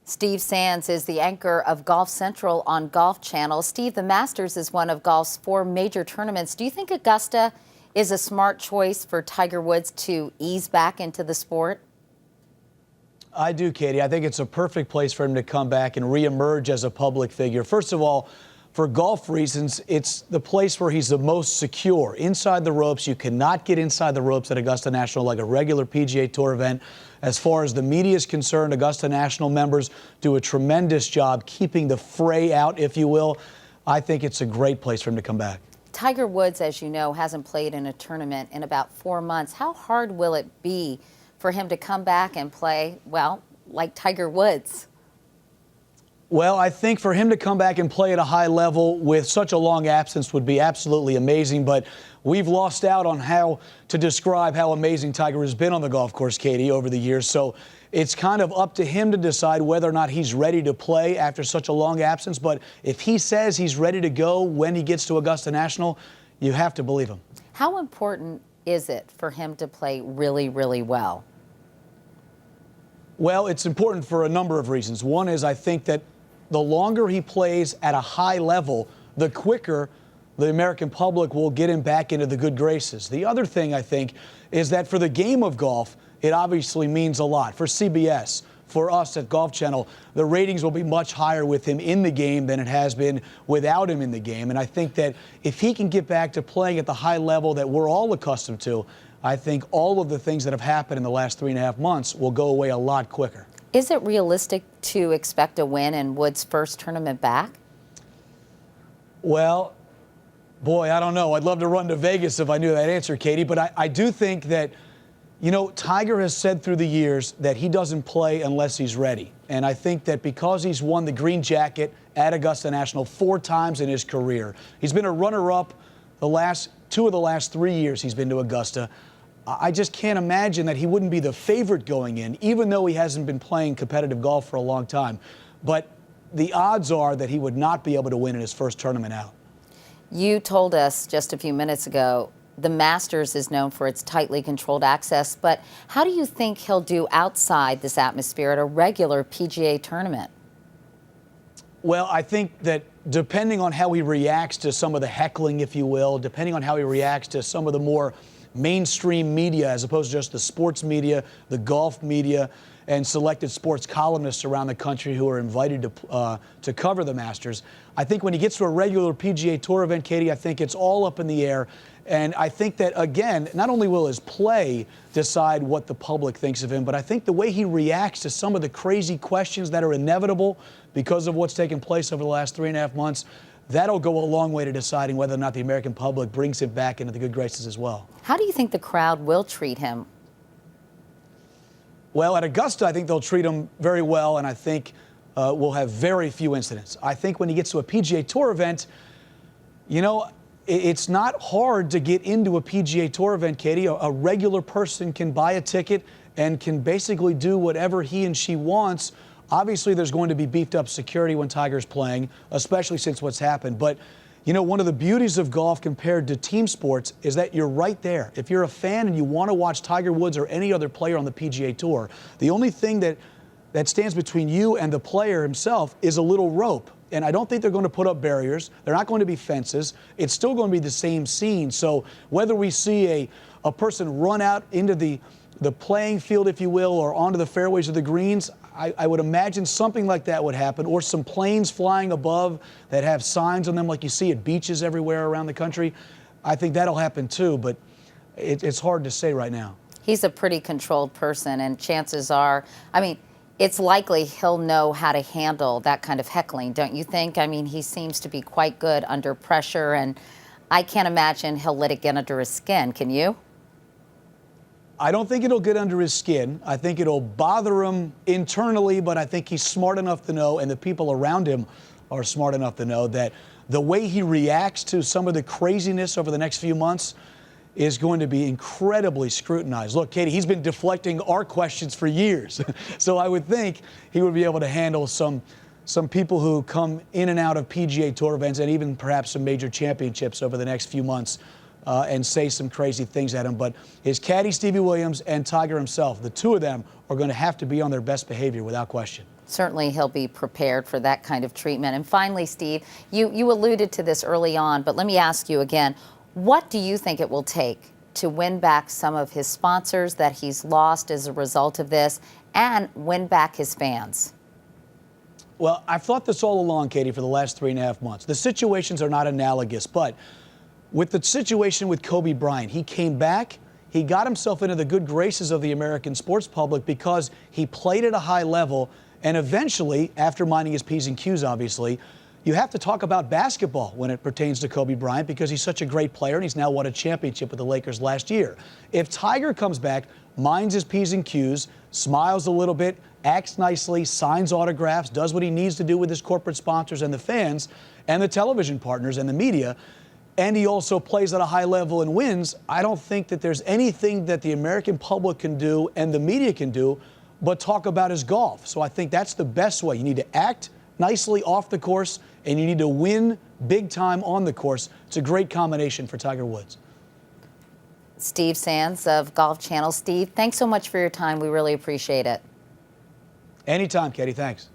Steve Sands is the anchor of Golf Central on Golf Channel. Steve, the Masters is one of golf's 4 major tournaments. Do you think Augusta is a smart choice for Tiger Woods to ease back into the sport? I do, Katie. I think it's a perfect place for him to come back and reemerge as a public figure. First of all, for golf reasons, it's the place where he's the most secure. Inside the ropes, you cannot get inside the ropes at Augusta National like a regular PGA Tour event. As far as the media is concerned, Augusta National members do a tremendous job keeping the fray out, if you will. I think it's a great place for him to come back. Tiger Woods, as you know, hasn't played in a tournament in about 4 months. How hard will it be for him to come back and play, well, like Tiger Woods? Well, I think for him to come back and play at a high level with such a long absence would be absolutely amazing, but we've lost out on how to describe how amazing Tiger has been on the golf course, Katie, over the years. So it's kind of up to him to decide whether or not he's ready to play after such a long absence. But if he says he's ready to go when he gets to Augusta National, you have to believe him. How important is it for him to play really, really well? Well, it's important for a number of reasons. One is I think that the longer he plays at a high level, the quicker the American public will get him back into the good graces. The other thing, I think, is that for the game of golf, it obviously means a lot. For CBS, for us at Golf Channel, the ratings will be much higher with him in the game than it has been without him in the game. And I think that if he can get back to playing at the high level that we're all accustomed to, I think all of the things that have happened in the last 3.5 months will go away a lot quicker. Is it realistic to expect a win in Woods' first tournament back? Well, boy, I don't know. I'd love to run to Vegas if I knew that answer, Katie. But I do think that, you know, Tiger has said through the years that he doesn't play unless he's ready. And I think that because he's won the green jacket at Augusta National 4 times in his career, he's been a runner-up the last 2 of the last 3 years he's been to Augusta. I just can't imagine that he wouldn't be the favorite going in, even though he hasn't been playing competitive golf for a long time. But the odds are that he would not be able to win in his first tournament out. You told us just a few minutes ago the Masters is known for its tightly controlled access, but how do you think he'll do outside this atmosphere at a regular PGA tournament? Well, I think that depending on how he reacts to some of the heckling, if you will, depending on how he reacts to some of the more mainstream media as opposed to just the sports media, the golf media, and selected sports columnists around the country who are invited to cover the Masters. I think when he gets to a regular PGA Tour event, Katie, I think it's all up in the air. And I think that, again, not only will his play decide what the public thinks of him, but I think the way he reacts to some of the crazy questions that are inevitable because of what's taken place over the last 3.5 months, that'll go a long way to deciding whether or not the American public brings him back into the good graces as well. How do you think the crowd will treat him? Well, at Augusta, I think they'll treat him very well, and I think we'll have very few incidents. I think when he gets to a PGA Tour event, you know, it's not hard to get into a PGA Tour event, Katie. A regular person can buy a ticket and can basically do whatever he and she wants. Obviously, there's going to be beefed up security when Tiger's playing, especially since what's happened. But, you know, one of the beauties of golf compared to team sports is that you're right there. If you're a fan and you want to watch Tiger Woods or any other player on the PGA Tour, the only thing that stands between you and the player himself is a little rope. And I don't think they're going to put up barriers. They're not going to be fences. It's still going to be the same scene. So whether we see a person run out into the playing field, if you will, or onto the fairways of the greens, I would imagine something like that would happen, or some planes flying above that have signs on them like you see at beaches everywhere around the country. I think that'll happen too, but it's hard to say right now. He's a pretty controlled person, and chances are, I mean, it's likely he'll know how to handle that kind of heckling, don't you think? I mean, he seems to be quite good under pressure, and I can't imagine he'll let it get under his skin. Can you? I don't think it'll get under his skin. I think it'll bother him internally, but I think he's smart enough to know, and the people around him are smart enough to know, that the way he reacts to some of the craziness over the next few months is going to be incredibly scrutinized. Look, Katie, he's been deflecting our questions for years. So I would think he would be able to handle some people who come in and out of PGA Tour events and even perhaps some major championships over the next few months and say some crazy things at him. But his caddy, Stevie Williams, and Tiger himself, the two of them are going to have to be on their best behavior without question. certainly he'll be prepared for that kind of treatment. And finally, Steve, you alluded to this early on, but let me ask you again, what do you think it will take to win back some of his sponsors that he's lost as a result of this and win back his fans? Well, I've thought this all along, Katie, for the last 3.5 months. The situations are not analogous, but with the situation with Kobe Bryant, he came back. He got himself into the good graces of the American sports public because he played at a high level. And eventually, after minding his P's and Q's, obviously, you have to talk about basketball when it pertains to Kobe Bryant because he's such a great player and he's now won a championship with the Lakers last year. If Tiger comes back, minds his P's and Q's, smiles a little bit, acts nicely, signs autographs, does what he needs to do with his corporate sponsors and the fans and the television partners and the media, and he also plays at a high level and wins, I don't think that there's anything that the American public can do and the media can do but talk about his golf. So I think that's the best way. You need to act nicely off the course, and you need to win big time on the course. It's a great combination for Tiger Woods. Steve Sands of Golf Channel. Steve, thanks so much for your time. We really appreciate it. Anytime, Katie. Thanks.